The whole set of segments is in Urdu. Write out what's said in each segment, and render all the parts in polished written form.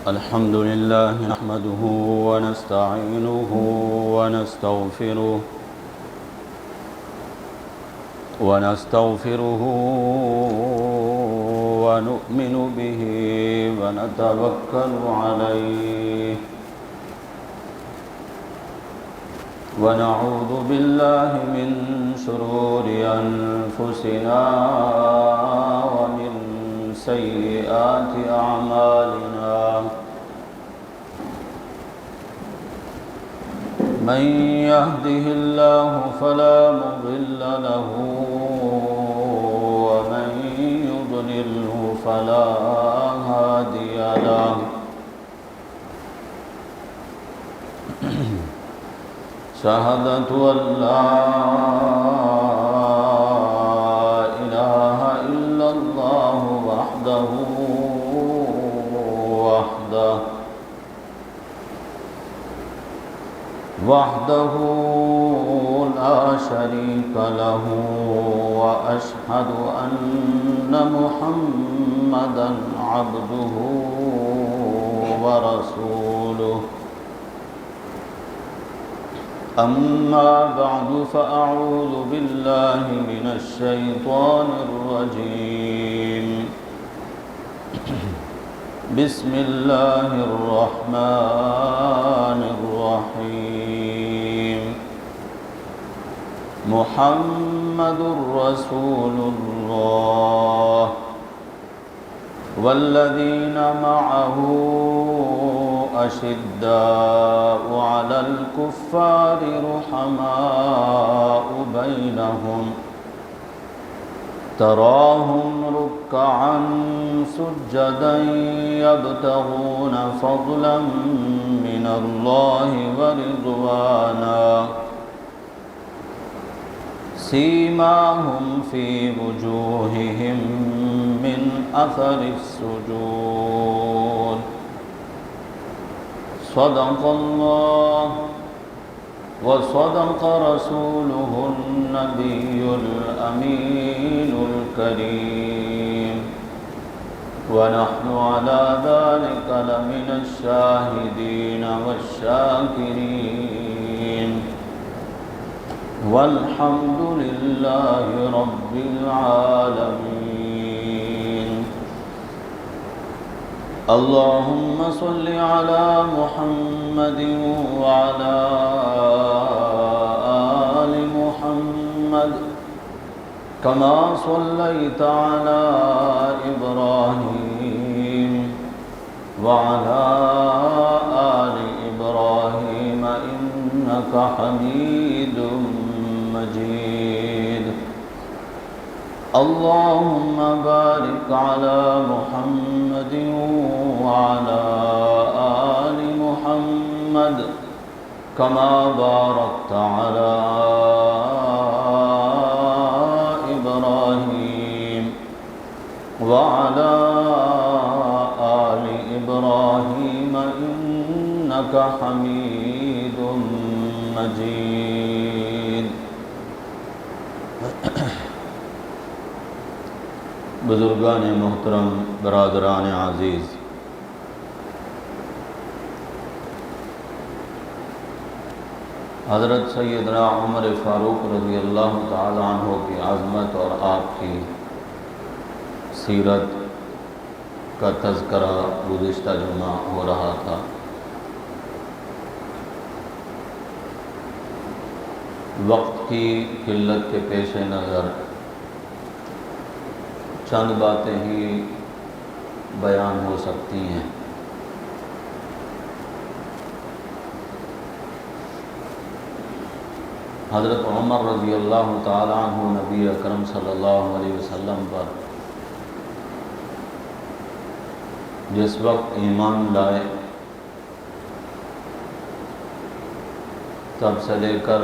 الحمد لله نحمده ونستعينه ونستغفره ونؤمن به ونتوكل عليه ونعوذ بالله من شرور أنفسنا ومن سيئات أعمالنا من يهده الله فلا مضل له ومن يضلله فلا هادي له شهادة أن لا إله إلا الله وحده لا شريك له وأشهد أن محمدًا عبده ورسوله أما بعد فأعوذ بالله من الشيطان الرجيم بسم الله الرحمن الرحيم محمد رسول الله والذين معه أشداء على الكفار رحماء بينهم تراهم ركعا سجدا يبتغون فضلا من الله ورضوانا سيماهم في وجوههم من أثر السجود صدق الله وصدق رسوله النبي الأمين الكريم ونحن على ذلك لمن الشاهدين والشاكرين والحمد لله رب العالمين اللهم صل على محمد وعلى آل محمد كما صليت على إبراهيم وعلى آل إبراهيم إنك حميد مجيد اللهم بارك على محمد وعلى آل محمد كما باركت على إبراهيم وعلى آل إبراهيم إنك حميد مجيد بزرگان محترم، برادران عزیز، حضرت سیدنا عمر فاروق رضی اللہ تعالی عنہ کی عظمت اور آپ کی سیرت کا تذکرہ گزشتہ جمعہ ہو رہا تھا۔ وقت کی قلت کے پیش نظر چند باتیں ہی بیان ہو سکتی ہیں۔ حضرت عمر رضی اللہ تعالیٰ عنہ نبی اکرم صلی اللہ علیہ وسلم پر جس وقت ایمان لائے تب سے لے کر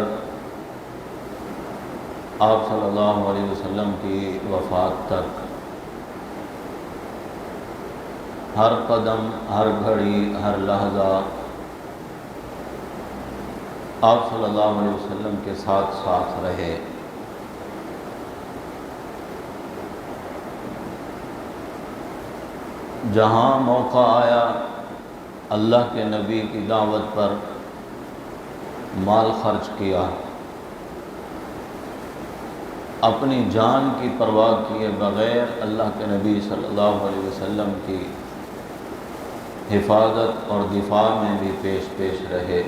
آپ صلی اللہ علیہ وسلم کی وفات تک ہر قدم، ہر گھڑی، ہر لحظہ آپ صلی اللہ علیہ وسلم کے ساتھ رہے۔ جہاں موقع آیا اللہ کے نبی کی دعوت پر مال خرچ کیا، اپنی جان کی پرواہ کیے بغیر اللہ کے نبی صلی اللہ علیہ وسلم کی حفاظت اور دفاع میں بھی پیش رہے۔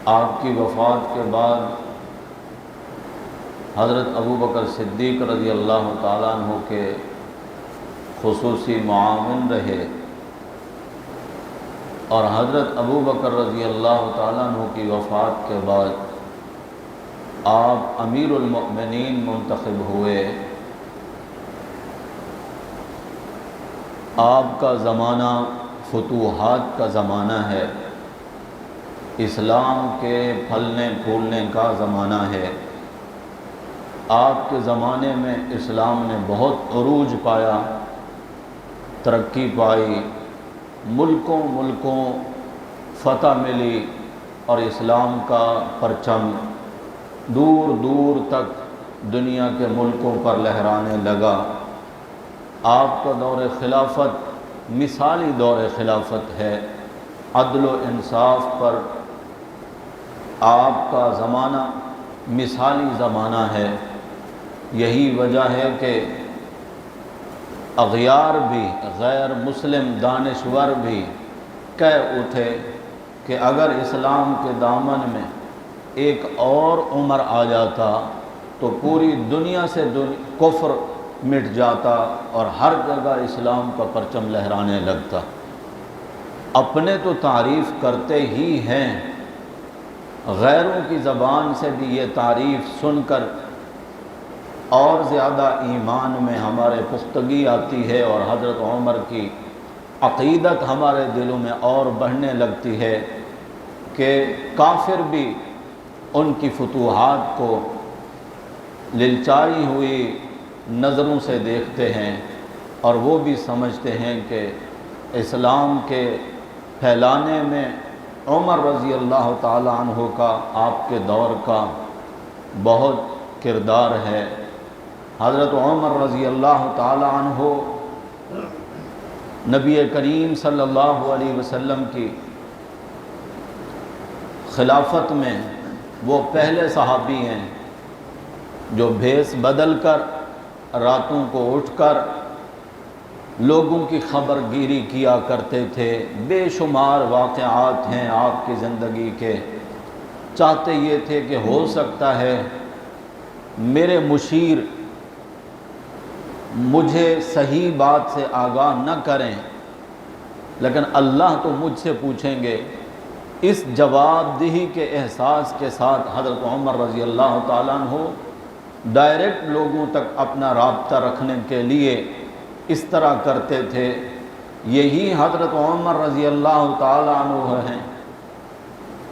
آپ کی وفات کے بعد حضرت ابوبکر صدیق رضی اللہ تعالیٰ عنہ کے خصوصی معاون رہے، اور حضرت ابوبکر رضی اللہ تعالیٰ عنہ کی وفات کے بعد آپ امیر المؤمنین منتخب ہوئے۔ آپ کا زمانہ فتوحات کا زمانہ ہے، اسلام کے پھلنے پھولنے کا زمانہ ہے۔ آپ کے زمانے میں اسلام نے بہت عروج پایا، ترقی پائی، ملکوں فتح ملی، اور اسلام کا پرچم دور دور تک دنیا کے ملکوں پر لہرانے لگا۔ آپ کا دور خلافت مثالی دور خلافت ہے، عدل و انصاف پر آپ کا زمانہ مثالی زمانہ ہے۔ یہی وجہ ہے کہ اغیار بھی، غیر مسلم دانشور بھی کہہ اٹھے کہ اگر اسلام کے دامن میں ایک اور عمر آ جاتا تو پوری دنیا سے کفر مٹ جاتا اور ہر جگہ اسلام کا پرچم لہرانے لگتا۔ اپنے تو تعریف کرتے ہی ہیں، غیروں کی زبان سے بھی یہ تعریف سن کر اور زیادہ ایمان میں ہمارے پختگی آتی ہے، اور حضرت عمر کی عقیدت ہمارے دلوں میں اور بڑھنے لگتی ہے کہ کافر بھی ان کی فتوحات کو للچائی ہوئی نظروں سے دیکھتے ہیں، اور وہ بھی سمجھتے ہیں کہ اسلام کے پھیلانے میں عمر رضی اللہ تعالی عنہ کا، آپ کے دور کا بہت کردار ہے۔ حضرت عمر رضی اللہ تعالی عنہ نبی کریم صلی اللہ علیہ وسلم کی خلافت میں وہ پہلے صحابی ہیں جو بھیس بدل کر راتوں کو اٹھ کر لوگوں کی خبر گیری کیا کرتے تھے۔ بے شمار واقعات ہیں آپ کی زندگی کے، چاہتے یہ تھے کہ ہو سکتا ہے میرے مشیر مجھے صحیح بات سے آگاہ نہ کریں، لیکن اللہ تو مجھ سے پوچھیں گے۔ اس جواب دہی کے احساس کے ساتھ حضرت عمر رضی اللہ تعالیٰ عنہ ڈائریکٹ لوگوں تک اپنا رابطہ رکھنے کے لیے اس طرح کرتے تھے۔ یہی حضرت عمر رضی اللہ تعالیٰ عنہ ہیں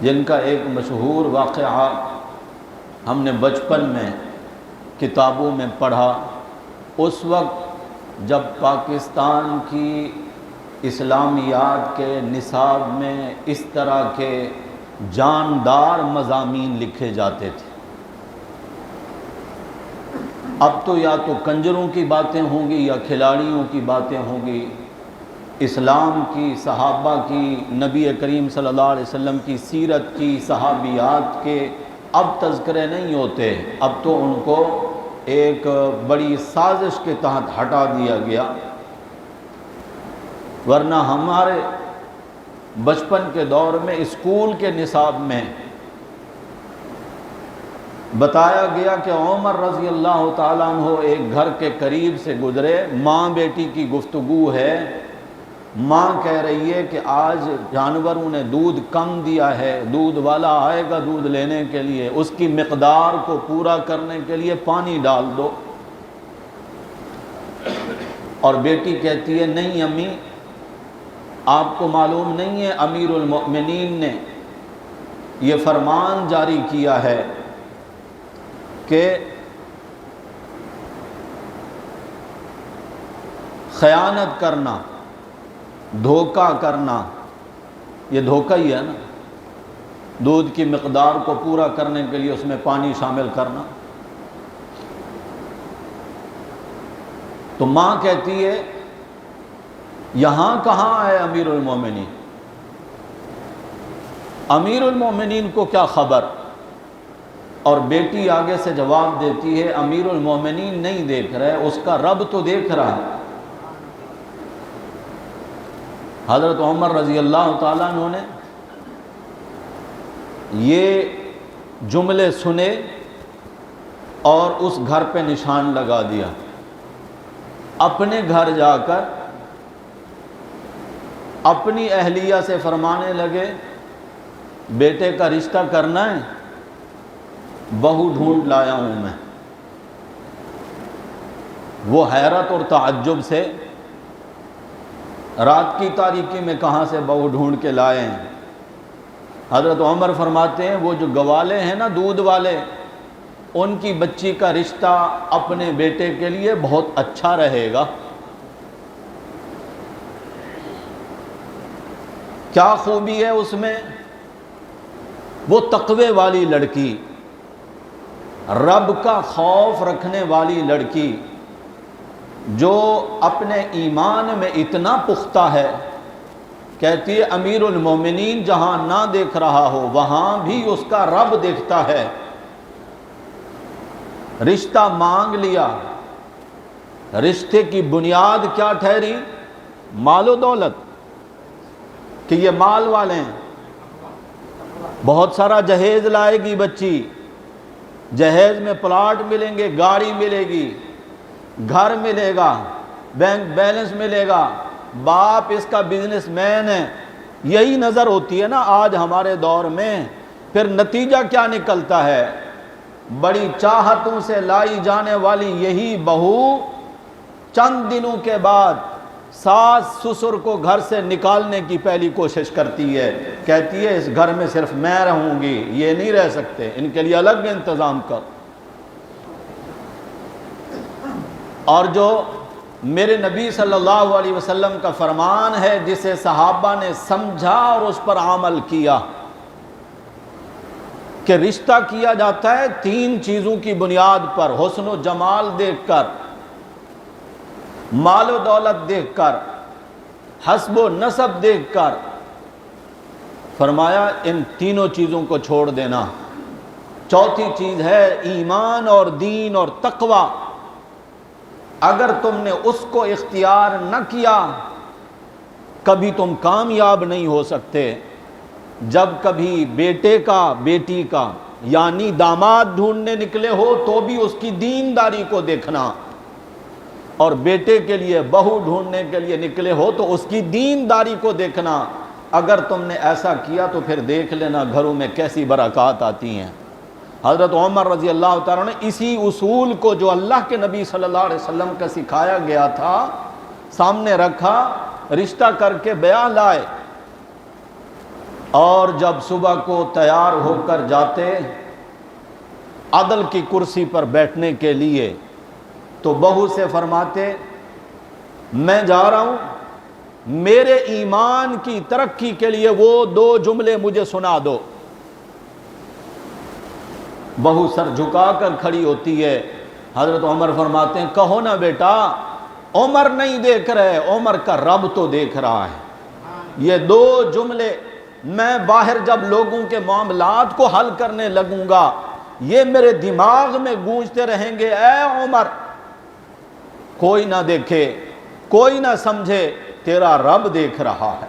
جن کا ایک مشہور واقعہ ہم نے بچپن میں کتابوں میں پڑھا۔ اس وقت جب پاکستان کی اسلامیات کے نصاب میں اس طرح کے جاندار مضامین لکھے جاتے تھے، اب تو یا تو کنجروں کی باتیں ہوں گی یا کھلاڑیوں کی باتیں ہوں گی، اسلام کی، صحابہ کی، نبی کریم صلی اللہ علیہ وسلم کی سیرت کی، صحابیات کے اب تذکرے نہیں ہوتے۔ اب تو ان کو ایک بڑی سازش کے تحت ہٹا دیا گیا، ورنہ ہمارے بچپن کے دور میں اسکول کے نصاب میں بتایا گیا کہ عمر رضی اللہ تعالیٰ عنہ ایک گھر کے قریب سے گزرے، ماں بیٹی کی گفتگو ہے، ماں کہہ رہی ہے کہ آج جانوروں نے دودھ کم دیا ہے، دودھ والا آئے گا دودھ لینے کے لیے، اس کی مقدار کو پورا کرنے کے لیے پانی ڈال دو۔ اور بیٹی کہتی ہے نہیں امی، آپ کو معلوم نہیں ہے امیر المؤمنین نے یہ فرمان جاری کیا ہے کہ خیانت کرنا، دھوکہ کرنا، یہ دھوکہ ہی ہے نا، دودھ کی مقدار کو پورا کرنے کے لیے اس میں پانی شامل کرنا۔ تو ماں کہتی ہے یہاں کہاں ہے امیر المومنین؟ امیر المومنین کو کیا خبر؟ اور بیٹی آگے سے جواب دیتی ہے امیر المومنین نہیں دیکھ رہے، اس کا رب تو دیکھ رہا ہے۔ حضرت عمر رضی اللہ تعالیٰ عنہ نے یہ جملے سنے اور اس گھر پہ نشان لگا دیا۔ اپنے گھر جا کر اپنی اہلیہ سے فرمانے لگے بیٹے کا رشتہ کرنا ہے، بہو ڈھونڈ لایا ہوں میں۔ وہ حیرت اور تعجب سے رات کی تاریکی میں کہاں سے بہو ڈھونڈ کے لائے ہیں؟ حضرت عمر فرماتے ہیں وہ جو گوالے ہیں نا دودھ والے، ان کی بچی کا رشتہ اپنے بیٹے کے لیے بہت اچھا رہے گا۔ کیا خوبی ہے اس میں؟ وہ تقوی والی لڑکی، رب کا خوف رکھنے والی لڑکی، جو اپنے ایمان میں اتنا پختہ ہے، کہتی ہے امیر المومنین جہاں نہ دیکھ رہا ہو وہاں بھی اس کا رب دیکھتا ہے۔ رشتہ مانگ لیا، رشتے کی بنیاد کیا ٹھہری؟ مال و دولت، کہ یہ مال والے ہیں، بہت سارا جہیز لائے گی بچی، جہیز میں پلاٹ ملیں گے، گاڑی ملے گی، گھر ملے گا، بینک بیلنس ملے گا، باپ اس کا بزنس مین ہے۔ یہی نظر ہوتی ہے نا آج ہمارے دور میں۔ پھر نتیجہ کیا نکلتا ہے؟ بڑی چاہتوں سے لائی جانے والی یہی بہو چند دنوں کے بعد ساس سسر کو گھر سے نکالنے کی پہلی کوشش کرتی ہے، کہتی ہے اس گھر میں صرف میں رہوں گی، یہ نہیں رہ سکتے، ان کے لیے الگ انتظام کر۔ اور جو میرے نبی صلی اللہ علیہ وسلم کا فرمان ہے جسے صحابہ نے سمجھا اور اس پر عمل کیا، کہ رشتہ کیا جاتا ہے تین چیزوں کی بنیاد پر، حسن و جمال دیکھ کر، مال و دولت دیکھ کر، حسب و نسب دیکھ کر۔ فرمایا ان تینوں چیزوں کو چھوڑ دینا۔ چوتھی چیز ہے ایمان اور دین اور تقوی۔ اگر تم نے اس کو اختیار نہ کیا کبھی تم کامیاب نہیں ہو سکتے۔ جب کبھی بیٹے کا بیٹی کا یعنی داماد ڈھونڈنے نکلے ہو تو بھی اس کی دینداری کو دیکھنا، اور بیٹے کے لیے بہو ڈھونڈنے کے لیے نکلے ہو تو اس کی دینداری کو دیکھنا۔ اگر تم نے ایسا کیا تو پھر دیکھ لینا گھروں میں کیسی برکات آتی ہیں۔ حضرت عمر رضی اللہ تعالیٰ نے اسی اصول کو جو اللہ کے نبی صلی اللہ علیہ وسلم کا سکھایا گیا تھا سامنے رکھا، رشتہ کر کے بیاہ لائے، اور جب صبح کو تیار ہو کر جاتے عدل کی کرسی پر بیٹھنے کے لیے تو بہو سے فرماتے میں جا رہا ہوں، میرے ایمان کی ترقی کے لیے وہ دو جملے مجھے سنا دو۔ بہو سر جھکا کر کھڑی ہوتی ہے، حضرت عمر فرماتے ہیں کہو نا بیٹا، عمر نہیں دیکھ رہے، عمر کا رب تو دیکھ رہا ہے۔ یہ دو جملے میں باہر جب لوگوں کے معاملات کو حل کرنے لگوں گا یہ میرے دماغ میں گونجتے رہیں گے، اے عمر کوئی نہ دیکھے کوئی نہ سمجھے، تیرا رب دیکھ رہا ہے۔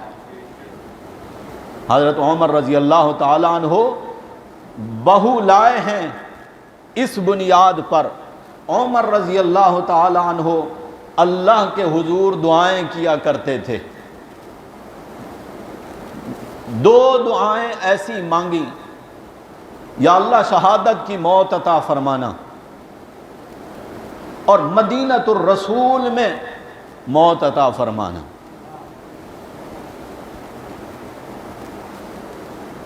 حضرت عمر رضی اللہ تعالیٰ عنہ بہو لائے ہیں اس بنیاد پر۔ عمر رضی اللہ تعالیٰ عنہ اللہ کے حضور دعائیں کیا کرتے تھے۔ دو دعائیں ایسی مانگی، یا اللہ شہادت کی موت عطا فرمانا، اور مدینۃ الرسول میں موت عطا فرمانا۔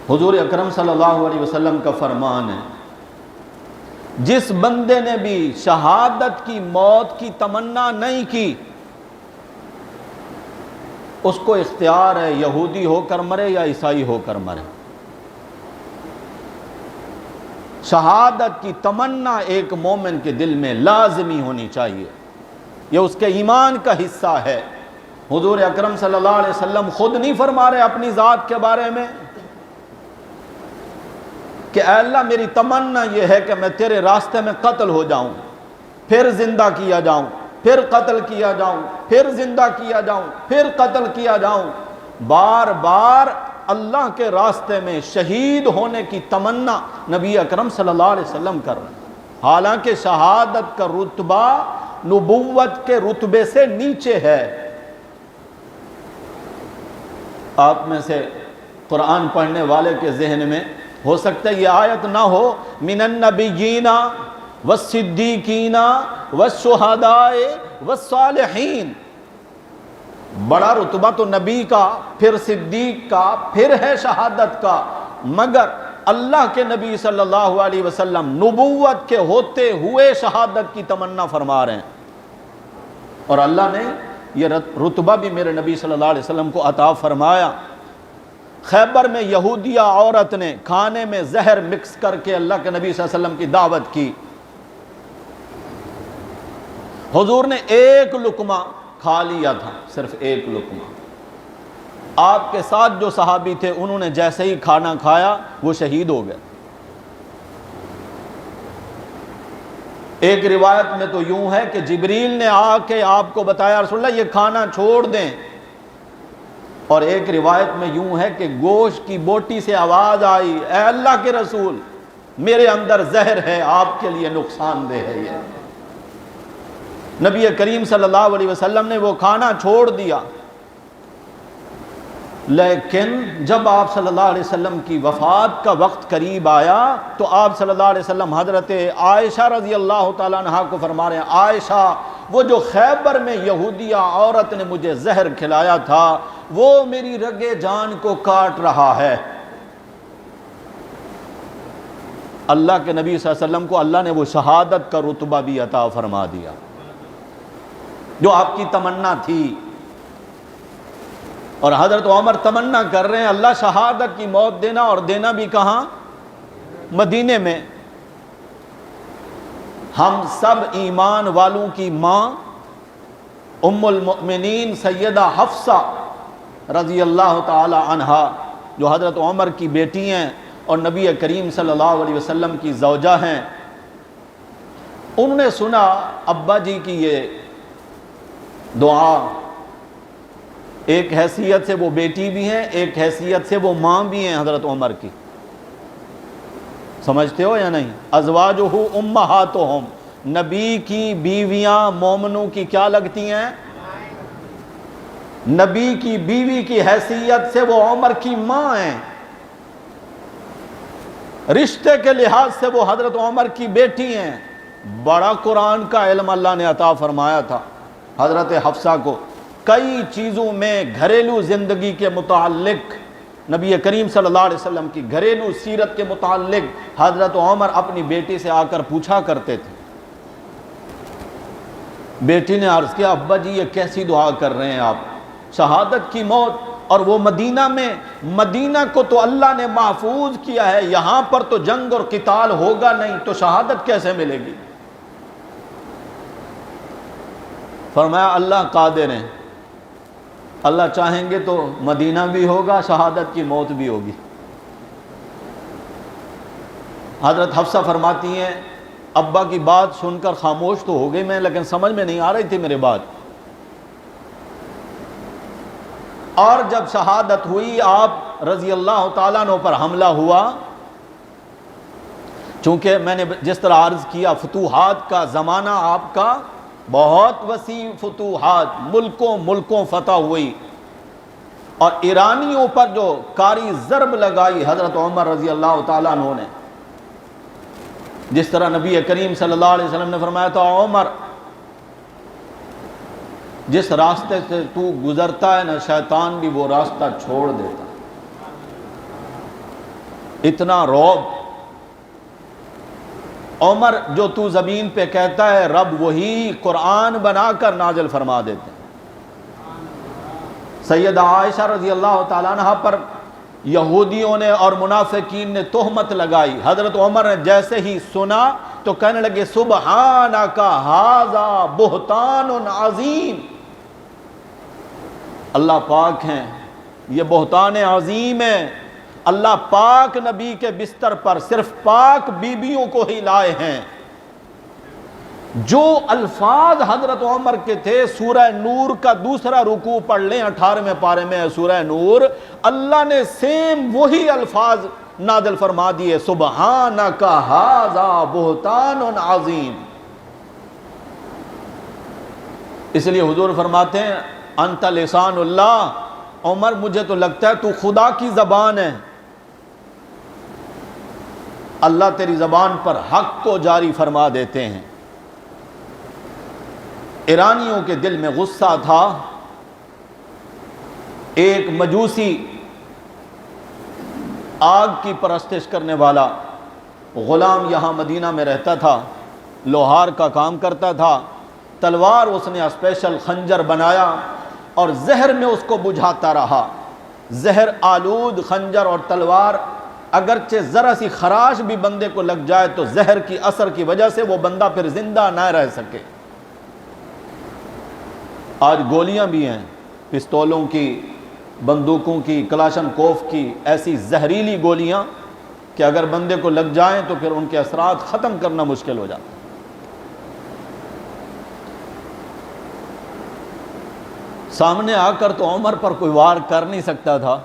حضور اکرم صلی اللہ علیہ وسلم کا فرمان ہے جس بندے نے بھی شہادت کی موت کی تمنا نہیں کی اس کو اختیار ہے یہودی ہو کر مرے یا عیسائی ہو کر مرے۔ شہادت کی تمنا ایک مومن کے دل میں لازمی ہونی چاہیے، یہ اس کے ایمان کا حصہ ہے۔ حضور اکرم صلی اللہ علیہ وسلم خود نہیں فرما رہے اپنی ذات کے بارے میں کہ اے اللہ میری تمنا یہ ہے کہ میں تیرے راستے میں قتل ہو جاؤں، پھر زندہ کیا جاؤں، پھر قتل کیا جاؤں، پھر زندہ کیا جاؤں، پھر قتل کیا جاؤں، بار بار اللہ کے راستے میں شہید ہونے کی تمنا نبی اکرم صلی اللہ علیہ وسلم کر رہے ہیں، حالانکہ شہادت کا رتبہ نبوت کے رتبے سے نیچے ہے۔ آپ میں سے قرآن پڑھنے والے کے ذہن میں ہو سکتا ہے یہ آیت نہ ہو، من النبیین والصدیقین والشہداء والصالحین، بڑا رتبہ تو نبی کا، پھر صدیق کا، پھر ہے شہادت کا، مگر اللہ کے نبی صلی اللہ علیہ وسلم نبوت کے ہوتے ہوئے شہادت کی تمنا فرما رہے ہیں، اور اللہ نے یہ رتبہ بھی میرے نبی صلی اللہ علیہ وسلم کو عطا فرمایا۔ خیبر میں یہودیہ عورت نے کھانے میں زہر مکس کر کے اللہ کے نبی صلی اللہ علیہ وسلم کی دعوت کی، حضور نے ایک لقمہ کھا لیا تھا، صرف ایک لقمہ، آپ کے ساتھ جو صحابی تھے انہوں نے جیسے ہی کھانا کھایا وہ شہید ہو گئے۔ ایک روایت میں تو یوں ہے کہ جبریل نے آ کے آپ کو بتایا رسول اللہ یہ کھانا چھوڑ دیں، اور ایک روایت میں یوں ہے کہ گوشت کی بوٹی سے آواز آئی، اے اللہ کے رسول میرے اندر زہر ہے، آپ کے لیے نقصان دہ ہے یہ۔ نبی کریم صلی اللہ علیہ وسلم نے وہ کھانا چھوڑ دیا، لیکن جب آپ صلی اللہ علیہ وسلم کی وفات کا وقت قریب آیا تو آپ صلی اللہ علیہ وسلم حضرت عائشہ رضی اللہ تعالیٰ عنہا کو فرما رہے ہیں، عائشہ وہ جو خیبر میں یہودیہ عورت نے مجھے زہر کھلایا تھا وہ میری رگے جان کو کاٹ رہا ہے۔ اللہ کے نبی صلی اللہ علیہ وسلم کو اللہ نے وہ شہادت کا رتبہ بھی عطا فرما دیا جو آپ کی تمنا تھی، اور حضرت عمر تمنا کر رہے ہیں اللہ شہادت کی موت دینا، اور دینا بھی کہاں؟ مدینے میں۔ ہم سب ایمان والوں کی ماں ام المؤمنین سیدہ حفصہ رضی اللہ تعالی عنہا جو حضرت عمر کی بیٹی ہیں اور نبی کریم صلی اللہ علیہ وسلم کی زوجہ ہیں، انہوں نے سنا ابا جی کی یہ دعا، ایک حیثیت سے وہ بیٹی بھی ہیں، ایک حیثیت سے وہ ماں بھی ہیں حضرت عمر کی، سمجھتے ہو یا نہیں؟ ازواجہ امہاتہم، نبی کی بیویاں مومنوں کی کیا لگتی ہیں؟ نبی کی بیوی کی حیثیت سے وہ عمر کی ماں ہیں، رشتے کے لحاظ سے وہ حضرت عمر کی بیٹی ہیں۔ بڑا قرآن کا علم اللہ نے عطا فرمایا تھا حضرت حفصہ کو، کئی چیزوں میں گھریلو زندگی کے متعلق، نبی کریم صلی اللہ علیہ وسلم کی گھریلو سیرت کے متعلق حضرت عمر اپنی بیٹی سے آ کر پوچھا کرتے تھے۔ بیٹی نے عرض کیا ابا جی یہ کیسی دعا کر رہے ہیں آپ، شہادت کی موت، اور وہ مدینہ میں، مدینہ کو تو اللہ نے محفوظ کیا ہے، یہاں پر تو جنگ اور قتال ہوگا نہیں تو شہادت کیسے ملے گی؟ فرمایا اللہ قادر ہیں، اللہ چاہیں گے تو مدینہ بھی ہوگا، شہادت کی موت بھی ہوگی۔ حضرت حفصہ فرماتی ہیں ابا کی بات سن کر خاموش تو ہو گئی میں، لیکن سمجھ میں نہیں آ رہی تھی میرے بات، اور جب شہادت ہوئی آپ رضی اللہ تعالیٰ عنہ پر حملہ ہوا، چونکہ میں نے جس طرح عرض کیا فتوحات کا زمانہ آپ کا بہت وسیع، فتوحات ملکوں فتح ہوئی، اور ایرانیوں پر جو کاری ضرب لگائی حضرت عمر رضی اللہ تعالیٰ عنہ نے، جس طرح نبی کریم صلی اللہ علیہ وسلم نے فرمایا تھا عمر جس راستے سے تو گزرتا ہے نا شیطان بھی وہ راستہ چھوڑ دیتا، اتنا رعب۔ عمر جو تو زمین پہ کہتا ہے رب وہی قرآن بنا کر نازل فرما دیتے ہیں۔ سیدہ عائشہ رضی اللہ تعالیٰ عنہ پر یہودیوں نے اور منافقین نے تہمت لگائی، حضرت عمر نے جیسے ہی سنا تو کہنے لگے سبحانک ھذا بہتان عظیم، اللہ پاک ہیں، یہ بہتان عظیم ہے۔ اللہ پاک نبی کے بستر پر صرف پاک بیویوں کو ہی لائے ہیں۔ جو الفاظ حضرت عمر کے تھے، سورہ نور کا دوسرا رکوع پڑھ لیں، 18ویں پارے میں ہے سورہ نور، اللہ نے سیم وہی الفاظ نازل فرما دیے، سبحانک ھذا بہتان عظیم۔ اس لیے حضور فرماتے ہیں انت لسان اللہ، عمر مجھے تو لگتا ہے تو خدا کی زبان ہے۔ اللہ تیری زبان پر حق کو جاری فرما دیتے ہیں۔ ایرانیوں کے دل میں غصہ تھا، ایک مجوسی آگ کی پرستش کرنے والا غلام یہاں مدینہ میں رہتا تھا، لوہار کا کام کرتا تھا، تلوار اس نے اسپیشل خنجر بنایا اور زہر میں اس کو بجھاتا رہا۔ زہر آلود خنجر اور تلوار، اگرچہ ذرا سی خراش بھی بندے کو لگ جائے تو زہر کی اثر کی وجہ سے وہ بندہ پھر زندہ نہ رہ سکے۔ آج گولیاں بھی ہیں، پستولوں کی، بندوقوں کی، کلاشن کوف کی، ایسی زہریلی گولیاں کہ اگر بندے کو لگ جائیں تو پھر ان کے اثرات ختم کرنا مشکل ہو جاتا ہے۔ سامنے آ کر تو عمر پر کوئی وار کر نہیں سکتا تھا،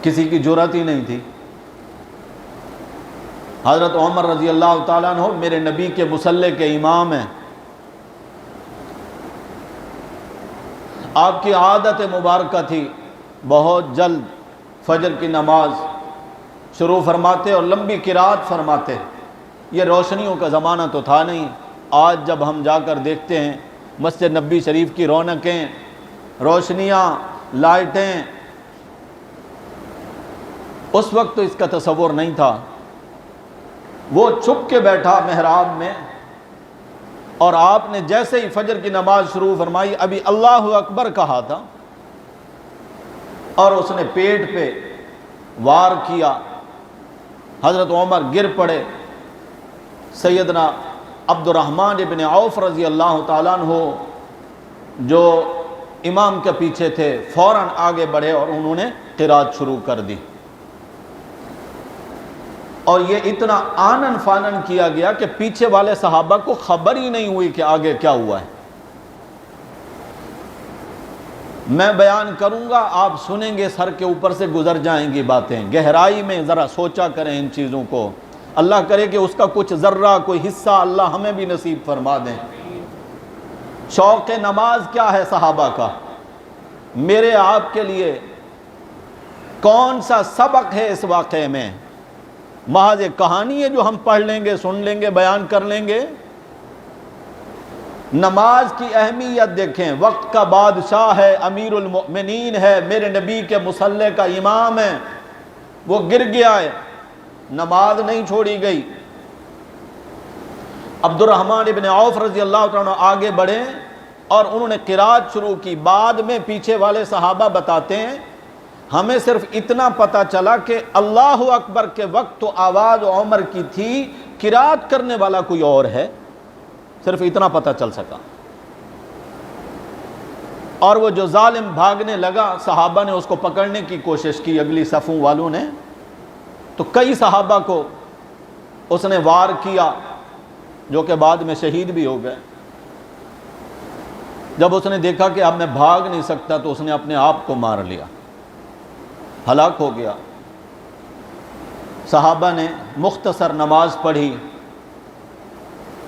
کسی کی جرات ہی نہیں تھی۔ حضرت عمر رضی اللہ تعالیٰ عنہ میرے نبی کے مصلی کے امام ہیں۔ آپ کی عادت مبارکہ تھی بہت جلد فجر کی نماز شروع فرماتے اور لمبی قرات فرماتے۔ یہ روشنیوں کا زمانہ تو تھا نہیں۔ آج جب ہم جا کر دیکھتے ہیں مسجد نبوی شریف کی رونقیں، روشنیاں، لائٹیں، اس وقت تو اس کا تصور نہیں تھا۔ وہ چھپ کے بیٹھا محراب میں اور آپ نے جیسے ہی فجر کی نماز شروع فرمائی، ابھی اللہ اکبر کہا تھا اور اس نے پیٹ پہ وار کیا۔ حضرت عمر گر پڑے۔ سیدنا عبد الرحمن ابن عوف رضی اللہ تعالیٰ عنہ جو امام کے پیچھے تھے فوراً آگے بڑھے اور انہوں نے قرات شروع کر دی، اور یہ اتنا آنن فانن کیا گیا کہ پیچھے والے صحابہ کو خبر ہی نہیں ہوئی کہ آگے کیا ہوا ہے۔ میں بیان کروں گا، آپ سنیں گے، سر کے اوپر سے گزر جائیں گی باتیں، گہرائی میں ذرا سوچا کریں ان چیزوں کو۔ اللہ کرے کہ اس کا کچھ ذرہ کوئی حصہ اللہ ہمیں بھی نصیب فرما دیں۔ شوق نماز کیا ہے صحابہ کا؟ میرے آپ کے لیے کون سا سبق ہے اس واقعے میں؟ محض ایک کہانی ہے جو ہم پڑھ لیں گے، سن لیں گے، بیان کر لیں گے؟ نماز کی اہمیت دیکھیں۔ وقت کا بادشاہ ہے، امیر المؤمنین ہے، میرے نبی کے مصلی کا امام ہے، وہ گر گیا ہے، نماز نہیں چھوڑی گئی۔ عبد الرحمن ابن عوف رضی اللہ عنہ آگے بڑھے اور انہوں نے قرات شروع کی۔ بعد میں پیچھے والے صحابہ بتاتے ہیں ہمیں صرف اتنا پتا چلا کہ اللہ اکبر کے وقت تو آواز عمر کی تھی، قرات کرنے والا کوئی اور ہے، صرف اتنا پتا چل سکا۔ اور وہ جو ظالم بھاگنے لگا، صحابہ نے اس کو پکڑنے کی کوشش کی، اگلی صفوں والوں نے، تو کئی صحابہ کو اس نے وار کیا جو کہ بعد میں شہید بھی ہو گئے۔ جب اس نے دیکھا کہ اب میں بھاگ نہیں سکتا تو اس نے اپنے آپ کو مار لیا، ہلاک ہو گیا۔ صحابہ نے مختصر نماز پڑھی۔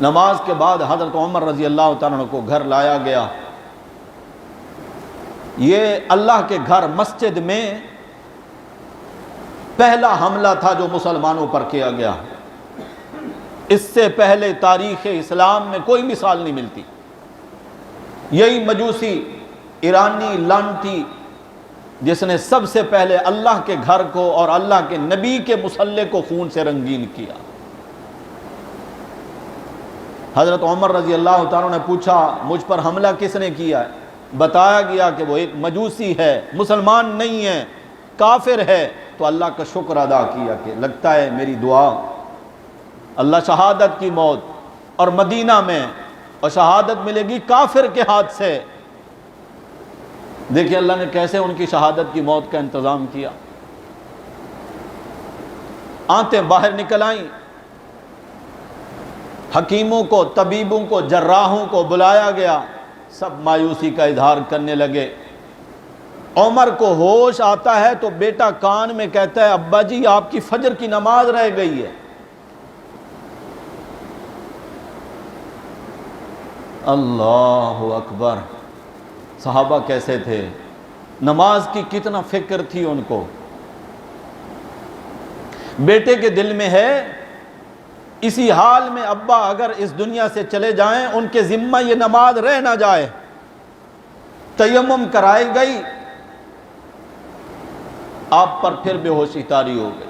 نماز کے بعد حضرت عمر رضی اللہ تعالیٰ عنہ کو گھر لایا گیا۔ یہ اللہ کے گھر مسجد میں پہلا حملہ تھا جو مسلمانوں پر کیا گیا۔ اس سے پہلے تاریخ اسلام میں کوئی مثال نہیں ملتی۔ یہی مجوسی ایرانی لانتی جس نے سب سے پہلے اللہ کے گھر کو اور اللہ کے نبی کے مصلی کو خون سے رنگین کیا۔ حضرت عمر رضی اللہ تعالیٰ نے پوچھا مجھ پر حملہ کس نے کیا ہے؟ بتایا گیا کہ وہ ایک مجوسی ہے، مسلمان نہیں ہے، کافر ہے۔ تو اللہ کا شکر ادا کیا کہ لگتا ہے میری دعا، اللہ شہادت کی موت اور مدینہ میں، اور شہادت ملے گی کافر کے ہاتھ سے، دیکھیے اللہ نے کیسے ان کی شہادت کی موت کا انتظام کیا. آنتیں باہر نکل آئیں، حکیموں کو، طبیبوں کو، جراحوں کو بلایا گیا، سب مایوسی کا اظہار کرنے لگے. عمر کو ہوش آتا ہے تو بیٹا کان میں کہتا ہے ابا جی آپ کی فجر کی نماز رہ گئی ہے. اللہ اکبر. صحابہ کیسے تھے، نماز کی کتنا فکر تھی ان کو. بیٹے کے دل میں ہے اسی حال میں ابا اگر اس دنیا سے چلے جائیں ان کے ذمہ یہ نماز رہ نہ جائے. تیمم کرائی گئی، آپ پر پھر بے ہوشی طاری ہو گئی.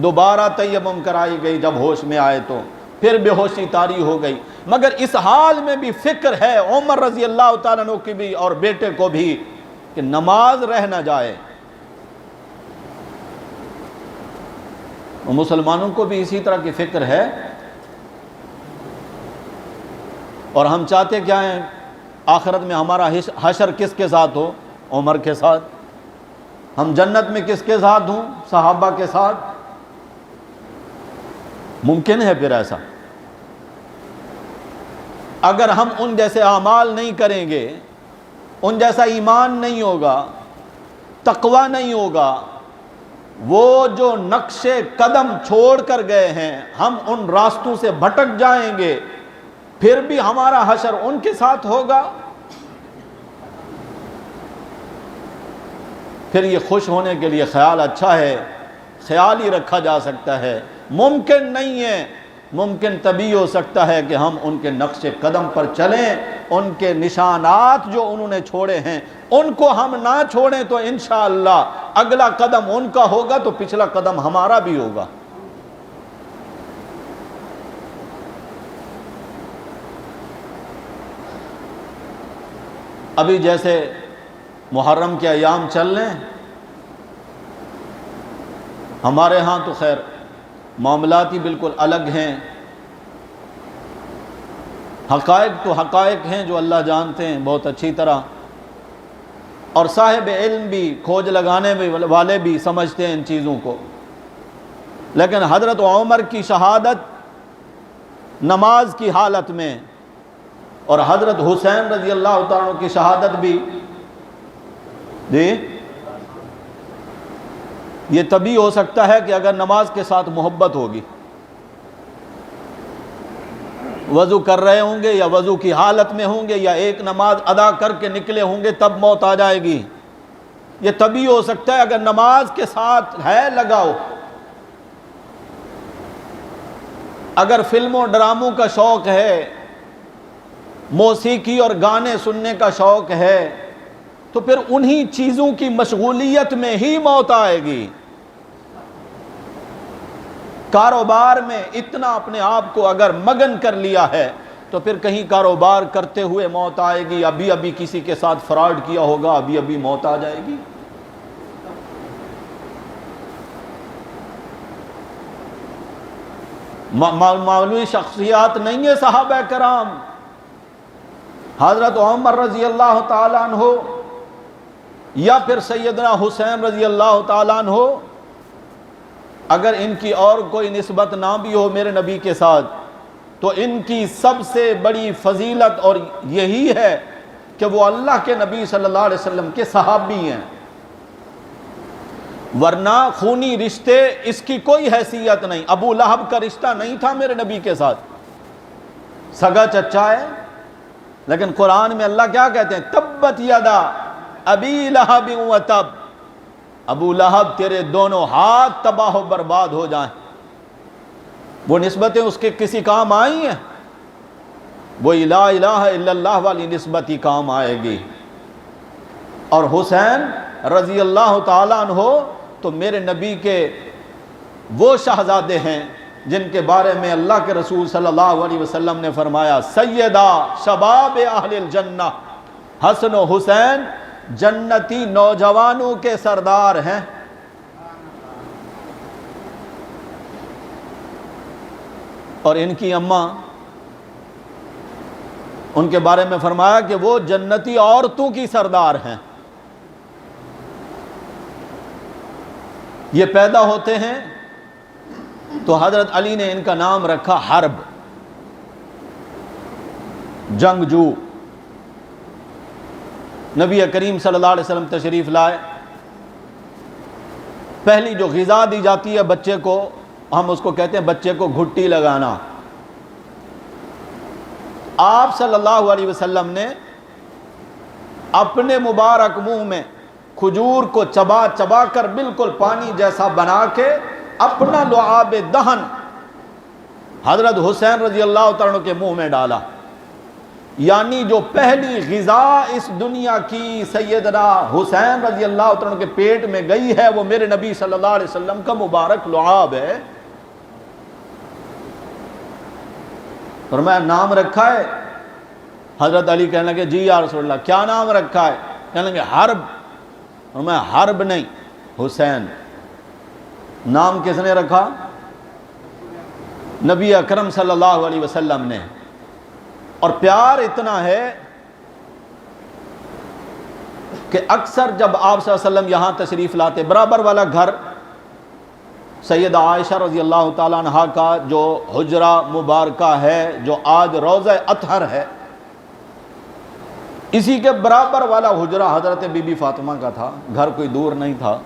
دوبارہ تیمم کرائی گئی، جب ہوش میں آئے تو پھر بے ہوشی طاری ہو گئی. مگر اس حال میں بھی فکر ہے عمر رضی اللہ تعالیٰ عنہ کی بھی اور بیٹے کو بھی کہ نماز رہ نہ جائے. مسلمانوں کو بھی اسی طرح کی فکر ہے، اور ہم چاہتے کیا ہیں، آخرت میں ہمارا حشر کس کے ساتھ ہو؟ عمر کے ساتھ. ہم جنت میں کس کے ساتھ ہوں؟ صحابہ کے ساتھ. ممکن ہے پھر ایسا؟ اگر ہم ان جیسے اعمال نہیں کریں گے، ان جیسا ایمان نہیں ہوگا، تقوی نہیں ہوگا، وہ جو نقش قدم چھوڑ کر گئے ہیں ہم ان راستوں سے بھٹک جائیں گے، پھر بھی ہمارا حشر ان کے ساتھ ہوگا. پھر یہ خوش ہونے کے لیے خیال اچھا ہے، خیال ہی رکھا جا سکتا ہے، ممکن نہیں ہے. ممکن تبھی ہو سکتا ہے کہ ہم ان کے نقش قدم پر چلیں، ان کے نشانات جو انہوں نے چھوڑے ہیں ان کو ہم نہ چھوڑیں تو انشاءاللہ اگلا قدم ان کا ہوگا تو پچھلا قدم ہمارا بھی ہوگا. ابھی جیسے محرم کے ایام چل رہے ہیں، ہمارے ہاں تو خیر معاملات ہی بالکل الگ ہیں. حقائق تو حقائق ہیں جو اللہ جانتے ہیں بہت اچھی طرح، اور صاحب علم بھی، کھوج لگانے والے بھی سمجھتے ہیں ان چیزوں کو. لیکن حضرت عمر کی شہادت نماز کی حالت میں اور حضرت حسین رضی اللہ تعالیٰ عنہ کی شہادت بھی یہ تبھی ہو سکتا ہے کہ اگر نماز کے ساتھ محبت ہوگی. وضو کر رہے ہوں گے یا وضو کی حالت میں ہوں گے یا ایک نماز ادا کر کے نکلے ہوں گے تب موت آ جائے گی. یہ تبھی ہو سکتا ہے اگر نماز کے ساتھ ہے لگاؤ. اگر فلموں ڈراموں کا شوق ہے، موسیقی اور گانے سننے کا شوق ہے تو پھر انہی چیزوں کی مشغولیت میں ہی موت آئے گی. کاروبار میں اتنا اپنے آپ کو اگر مگن کر لیا ہے تو پھر کہیں کاروبار کرتے ہوئے موت آئے گی. ابھی کسی کے ساتھ فراڈ کیا ہوگا، ابھی موت آ جائے گی. معمولی شخصیات نہیں ہے صحابہ کرام. حضرت عمر رضی اللہ تعالیٰ عنہ یا پھر سیدنا حسین رضی اللہ تعالیٰ عنہ، اگر ان کی اور کوئی نسبت نہ بھی ہو میرے نبی کے ساتھ تو ان کی سب سے بڑی فضیلت اور یہی ہے کہ وہ اللہ کے نبی صلی اللہ علیہ وسلم کے صحابی ہیں. ورنہ خونی رشتے اس کی کوئی حیثیت نہیں. ابو لہب کا رشتہ نہیں تھا میرے نبی کے ساتھ، سگا چچا ہے. لیکن قرآن میں اللہ کیا کہتے ہیں؟ تبت یدا ابی لہب و تب، ابو لہب تیرے دونوں ہاتھ تباہ و برباد ہو جائیں. وہ نسبتیں اس کے کسی کام آئی ہیں؟ وہ لا الہ الا اللہ والی نسبت ہی کام آئے گی. اور حسین رضی اللہ تعالیٰ عنہ تو میرے نبی کے وہ شہزادے ہیں جن کے بارے میں اللہ کے رسول صلی اللہ علیہ وسلم نے فرمایا سیدہ شباب اہل الجنہ، حسن و حسین جنتی نوجوانوں کے سردار ہیں. اور ان کی اماں، ان کے بارے میں فرمایا کہ وہ جنتی عورتوں کی سردار ہیں. یہ پیدا ہوتے ہیں تو حضرت علی نے ان کا نام رکھا حرب، جنگجو۔ نبی کریم صلی اللہ علیہ وسلم تشریف لائے، پہلی جو غذا دی جاتی ہے بچے کو، ہم اس کو کہتے ہیں بچے کو گھٹی لگانا۔ آپ صلی اللہ علیہ وسلم نے اپنے مبارک منہ میں کھجور کو چبا چبا کر بالکل پانی جیسا بنا کے اپنا لعاب دہن حضرت حسین رضی اللہ تعالیٰ عنہ کے منہ میں ڈالا، یعنی جو پہلی غذا اس دنیا کی سیدنا حسین رضی اللہ تعالیٰ عنہ کے پیٹ میں گئی ہے وہ میرے نبی صلی اللہ علیہ وسلم کا مبارک لعاب ہے۔ فرمایا نام رکھا ہے؟ حضرت علی کہنے لگے جی یا رسول اللہ، کیا نام رکھا ہے؟ کہنے لگے حرب۔ فرمایا حرب نہیں، حسین۔ نام کس نے رکھا؟ نبی اکرم صلی اللہ علیہ وسلم نے۔ اور پیار اتنا ہے کہ اکثر جب آپ صلی اللہ علیہ وسلم یہاں تشریف لاتے، برابر والا گھر سیدہ عائشہ رضی اللہ تعالیٰ عنہ کا جو حجرہ مبارکہ ہے، جو آج روضہ اطہر ہے، اسی کے برابر والا حجرہ حضرت بی بی فاطمہ کا تھا، گھر کوئی دور نہیں تھا۔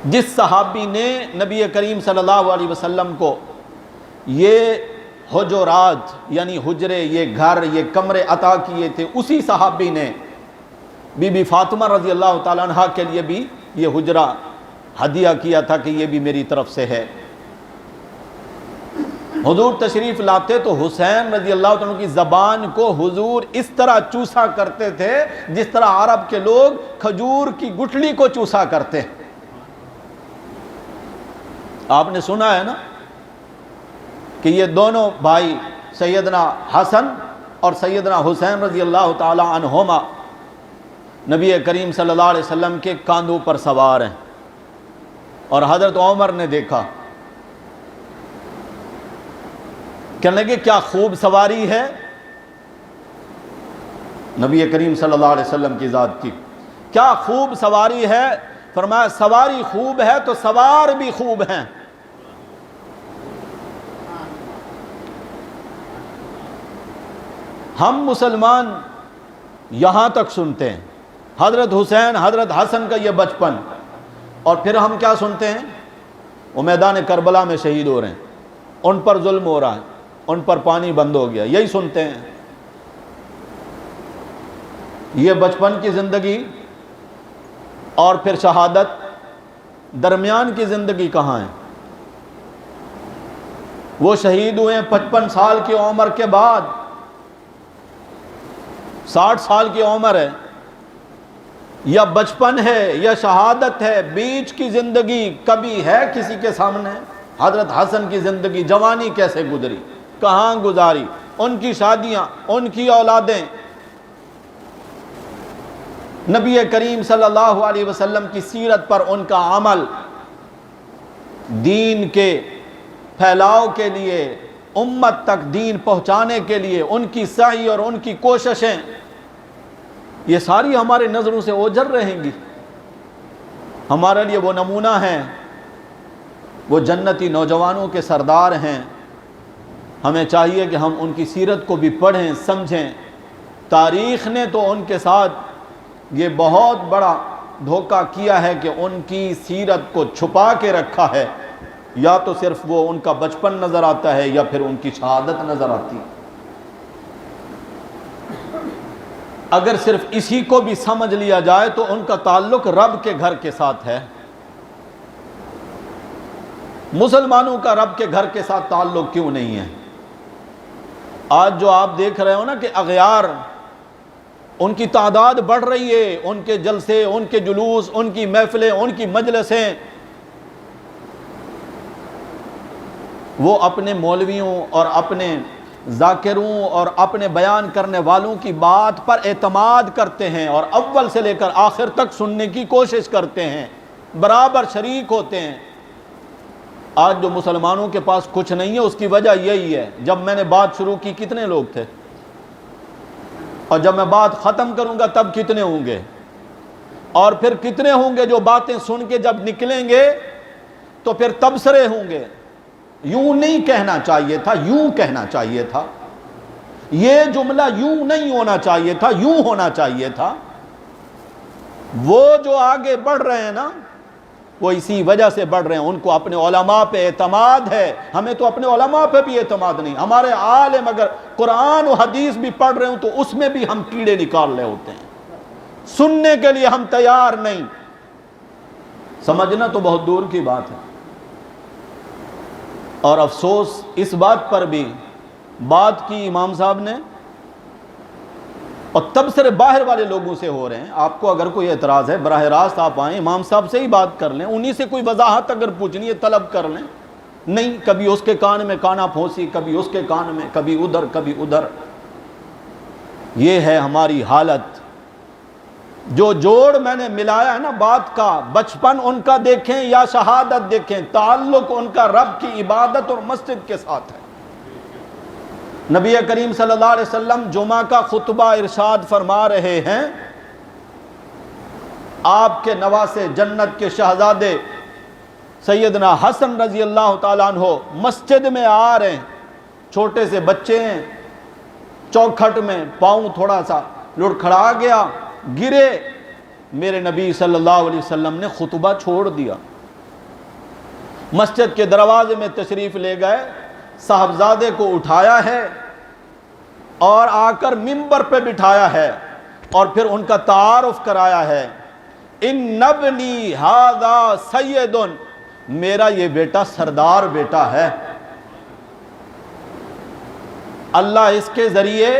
جس صحابی نے نبی کریم صلی اللہ علیہ وسلم کو یہ حجرات یعنی حجرے، یہ گھر، یہ کمرے عطا کیے تھے، اسی صحابی نے بی بی فاطمہ رضی اللہ تعالیٰ عنہ کے لیے بھی یہ حجرہ ہدیہ کیا تھا کہ یہ بھی میری طرف سے ہے۔ حضور تشریف لاتے تو حسین رضی اللہ عنہ کی زبان کو حضور اس طرح چوسا کرتے تھے جس طرح عرب کے لوگ کھجور کی گٹھلی کو چوسا کرتے ہیں۔ آپ نے سنا ہے نا کہ یہ دونوں بھائی سیدنا حسن اور سیدنا حسین رضی اللہ تعالی عنہما نبی کریم صلی اللہ علیہ وسلم کے کاندھوں پر سوار ہیں، اور حضرت عمر نے دیکھا، کہنے لگے کیا خوب سواری ہے نبی کریم صلی اللہ علیہ وسلم کی ذات کی، کیا خوب سواری ہے۔ فرمایا سواری خوب ہے تو سوار بھی خوب ہیں۔ ہم مسلمان یہاں تک سنتے ہیں حضرت حسین حضرت حسن کا یہ بچپن، اور پھر ہم کیا سنتے ہیں؟ وہ میدان کربلا میں شہید ہو رہے ہیں، ان پر ظلم ہو رہا ہے، ان پر پانی بند ہو گیا، یہی سنتے ہیں۔ یہ بچپن کی زندگی اور پھر شہادت، درمیان کی زندگی کہاں ہے؟ وہ شہید ہوئے 55 سال کی عمر کے بعد، 60 سال کی عمر ہے، یا بچپن ہے یا شہادت ہے، بیچ کی زندگی کبھی ہے کسی کے سامنے؟ حضرت حسن کی زندگی جوانی کیسے گزری، کہاں گزاری، ان کی شادیاں، ان کی اولادیں، نبی کریم صلی اللہ علیہ وسلم کی سیرت پر ان کا عمل، دین کے پھیلاؤ کے لیے، امت تک دین پہنچانے کے لیے ان کی سعی اور ان کی کوششیں، یہ ساری ہمارے نظروں سے اوجھل رہیں گی۔ ہمارے لیے وہ نمونہ ہیں، وہ جنتی نوجوانوں کے سردار ہیں۔ ہمیں چاہیے کہ ہم ان کی سیرت کو بھی پڑھیں، سمجھیں۔ تاریخ نے تو ان کے ساتھ یہ بہت بڑا دھوکہ کیا ہے کہ ان کی سیرت کو چھپا کے رکھا ہے، یا تو صرف وہ ان کا بچپن نظر آتا ہے یا پھر ان کی شہادت نظر آتی ہے۔ اگر صرف اسی کو بھی سمجھ لیا جائے تو ان کا تعلق رب کے گھر کے ساتھ ہے۔ مسلمانوں کا رب کے گھر کے ساتھ تعلق کیوں نہیں ہے؟ آج جو آپ دیکھ رہے ہو نا کہ اغیار، ان کی تعداد بڑھ رہی ہے، ان کے جلسے، ان کے جلوس، ان کی محفلیں، ان کی مجلسیں، وہ اپنے مولویوں اور اپنے ذاکروں اور اپنے بیان کرنے والوں کی بات پر اعتماد کرتے ہیں اور اول سے لے کر آخر تک سننے کی کوشش کرتے ہیں، برابر شریک ہوتے ہیں۔ آج جو مسلمانوں کے پاس کچھ نہیں ہے، اس کی وجہ یہی ہے، جب میں نے بات شروع کی کتنے لوگ تھے، اور جب میں بات ختم کروں گا تب کتنے ہوں گے؟ اور پھر کتنے ہوں گے جو باتیں سن کے جب نکلیں گے تو پھر تبصرے ہوں گے، یوں نہیں کہنا چاہیے تھا، یوں کہنا چاہیے تھا، یہ جملہ یوں نہیں ہونا چاہیے تھا، یوں ہونا چاہیے تھا۔ وہ جو آگے بڑھ رہے ہیں نا، وہ اسی وجہ سے بڑھ رہے ہیں، ان کو اپنے علماء پہ اعتماد ہے۔ ہمیں تو اپنے علماء پہ بھی اعتماد نہیں۔ ہمارے عالم اگر قرآن و حدیث بھی پڑھ رہے ہوں تو اس میں بھی ہم کیڑے نکال رہے ہوتے ہیں، سننے کے لیے ہم تیار نہیں۔ سمجھنا تو بہت دور کی بات ہے۔ اور افسوس اس بات پر بھی بات کی امام صاحب نے، اور تبصرے باہر والے لوگوں سے ہو رہے ہیں۔ آپ کو اگر کوئی اعتراض ہے براہ راست آپ آئیں، امام صاحب سے ہی بات کر لیں، انہی سے کوئی وضاحت اگر پوچھنی ہے طلب کر لیں۔ نہیں، کبھی اس کے کان میں کانا پھونسی، کبھی اس کے کان میں، کبھی ادھر کبھی ادھر۔ یہ ہے ہماری حالت۔ جو جوڑ میں نے ملایا ہے نا بات کا، بچپن ان کا دیکھیں یا شہادت دیکھیں، تعلق ان کا رب کی عبادت اور مسجد کے ساتھ ہے۔ نبی کریم صلی اللہ علیہ وسلم جمعہ کا خطبہ ارشاد فرما رہے ہیں، آپ کے نواسے جنت کے شہزادے سیدنا حسن رضی اللہ تعالیٰ عنہ مسجد میں آ رہے ہیں، چھوٹے سے بچے ہیں، چوکھٹ میں پاؤں تھوڑا سا لڑکھڑا گیا، گرے، میرے نبی صلی اللہ علیہ وسلم نے خطبہ چھوڑ دیا، مسجد کے دروازے میں تشریف لے گئے، صاحبزادے کو اٹھایا ہے اور آ کر منبر پہ بٹھایا ہے، اور پھر ان کا تعارف کرایا ہے، ان ابنی ھذا سید، میرا یہ بیٹا سردار بیٹا ہے، اللہ اس کے ذریعے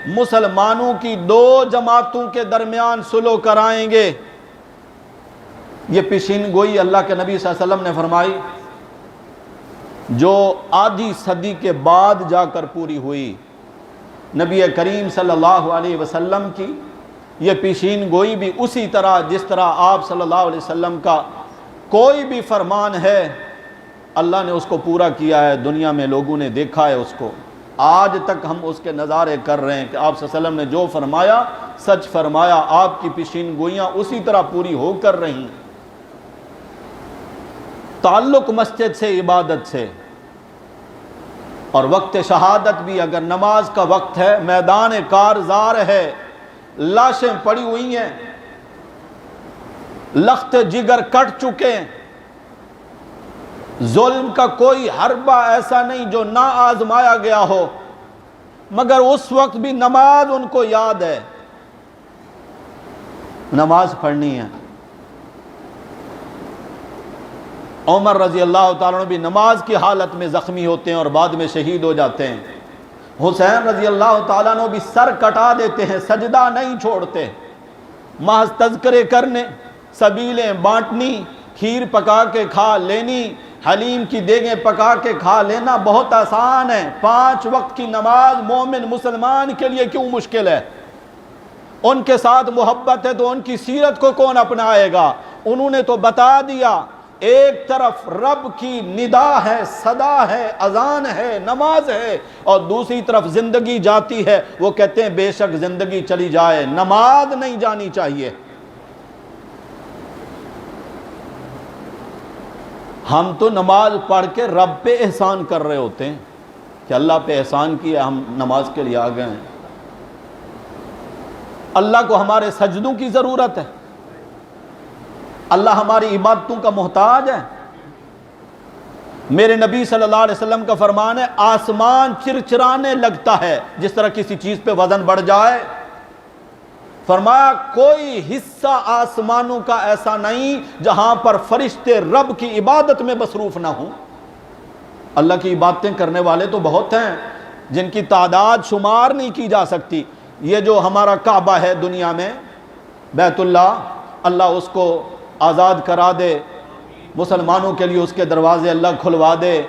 مسلمانوں کی دو جماعتوں کے درمیان صلح کرائیں گے۔ یہ پیشین گوئی اللہ کے نبی صلی اللہ علیہ وسلم نے فرمائی، جو آدھی صدی کے بعد جا کر پوری ہوئی۔ نبی کریم صلی اللہ علیہ وسلم کی یہ پیشین گوئی بھی اسی طرح جس طرح آپ صلی اللہ علیہ وسلم کا کوئی بھی فرمان ہے اللہ نے اس کو پورا کیا ہے، دنیا میں لوگوں نے دیکھا ہے اس کو، آج تک ہم اس کے نظارے کر رہے ہیں کہ آپ صلی اللہ علیہ وسلم نے جو فرمایا سچ فرمایا، آپ کی پیشین گوئیاں اسی طرح پوری ہو کر رہی ہیں۔ تعلق مسجد سے، عبادت سے، اور وقت شہادت بھی، اگر نماز کا وقت ہے، میدان کارزار ہے، لاشیں پڑی ہوئی ہیں، لخت جگر کٹ چکے ہیں، ظلم کا کوئی حربہ ایسا نہیں جو نہ آزمایا گیا ہو، مگر اس وقت بھی نماز ان کو یاد ہے، نماز پڑھنی ہے۔ عمر رضی اللہ تعالیٰ عنہ بھی نماز کی حالت میں زخمی ہوتے ہیں اور بعد میں شہید ہو جاتے ہیں۔ حسین رضی اللہ تعالیٰ عنہ بھی سر کٹا دیتے ہیں، سجدہ نہیں چھوڑتے۔ محض تذکرے کرنے، سبیلیں بانٹنی، کھیر پکا کے کھا لینی، حلیم کی دیگیں پکا کے کھا لینا بہت آسان ہے۔ 5 وقت کی نماز مومن مسلمان کے لیے کیوں مشکل ہے؟ ان کے ساتھ محبت ہے تو ان کی سیرت کو کون اپنائے گا؟ انہوں نے تو بتا دیا، ایک طرف رب کی ندا ہے، صدا ہے، اذان ہے، نماز ہے، اور دوسری طرف زندگی جاتی ہے، وہ کہتے ہیں بے شک زندگی چلی جائے، نماز نہیں جانی چاہیے۔ ہم تو نماز پڑھ کے رب پہ احسان کر رہے ہوتے ہیں کہ اللہ پہ احسان کیا، ہم نماز کے لیے آ گئے ہیں۔ اللہ کو ہمارے سجدوں کی ضرورت ہے، اللہ ہماری عبادتوں کا محتاج ہے۔ میرے نبی صلی اللہ علیہ وسلم کا فرمان ہے، آسمان چرچرانے لگتا ہے جس طرح کسی چیز پہ وزن بڑھ جائے۔ فرمایا کوئی حصہ آسمانوں کا ایسا نہیں جہاں پر فرشتے رب کی عبادت میں مصروف نہ ہوں۔ اللہ کی عبادتیں کرنے والے تو بہت ہیں جن کی تعداد شمار نہیں کی جا سکتی۔ یہ جو ہمارا کعبہ ہے دنیا میں، بیت اللہ، اللہ اس کو آزاد کرا دے، مسلمانوں کے لیے اس کے دروازے اللہ کھلوا دے،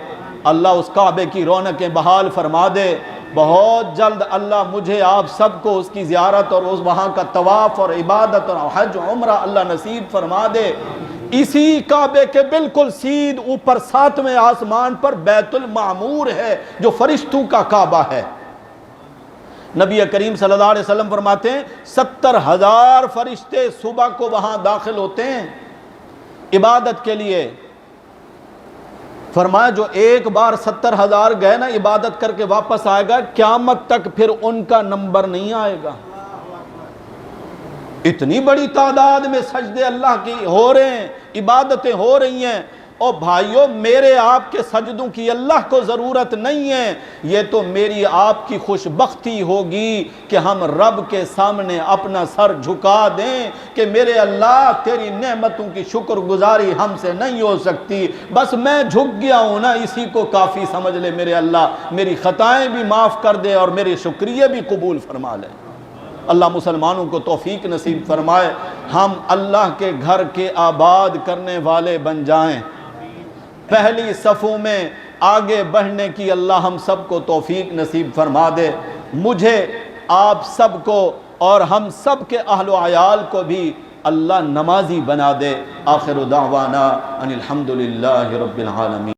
اللہ اس کعبے کی رونقیں بحال فرما دے۔ بہت جلد اللہ مجھے آپ سب کو اس کی زیارت اور اس وہاں کا طواف اور عبادت اور حج عمرہ اللہ نصیب فرما دے۔ اسی کعبے کے بالکل سیدھ اوپر 7ویں آسمان پر بیت المعمور ہے جو فرشتوں کا کعبہ ہے۔ نبی کریم صلی اللہ علیہ وسلم فرماتے ہیں 70,000 فرشتے صبح کو وہاں داخل ہوتے ہیں عبادت کے لیے. فرمایا جو ایک بار 70,000 گئے نا عبادت کر کے واپس آئے گا قیامت تک پھر ان کا نمبر نہیں آئے گا. اتنی بڑی تعداد میں سجدے اللہ کی ہو رہے ہیں، عبادتیں ہو رہی ہیں. اور بھائیوں میرے آپ کے سجدوں کی اللہ کو ضرورت نہیں ہے، یہ تو میری آپ کی خوش بختی ہوگی کہ ہم رب کے سامنے اپنا سر جھکا دیں کہ میرے اللہ تیری نعمتوں کی شکر گزاری ہم سے نہیں ہو سکتی، بس میں جھک گیا ہوں نا، اسی کو کافی سمجھ لے میرے اللہ، میری خطائیں بھی معاف کر دے اور میرے شکریہ بھی قبول فرما لے. اللہ مسلمانوں کو توفیق نصیب فرمائے، ہم اللہ کے گھر کے آباد کرنے والے بن جائیں، پہلی صفوں میں آگے بڑھنے کی اللہ ہم سب کو توفیق نصیب فرما دے. مجھے آپ سب کو اور ہم سب کے اہل و عیال کو بھی اللہ نمازی بنا دے. آخر دعوانا ان الحمدللہ رب العالمین.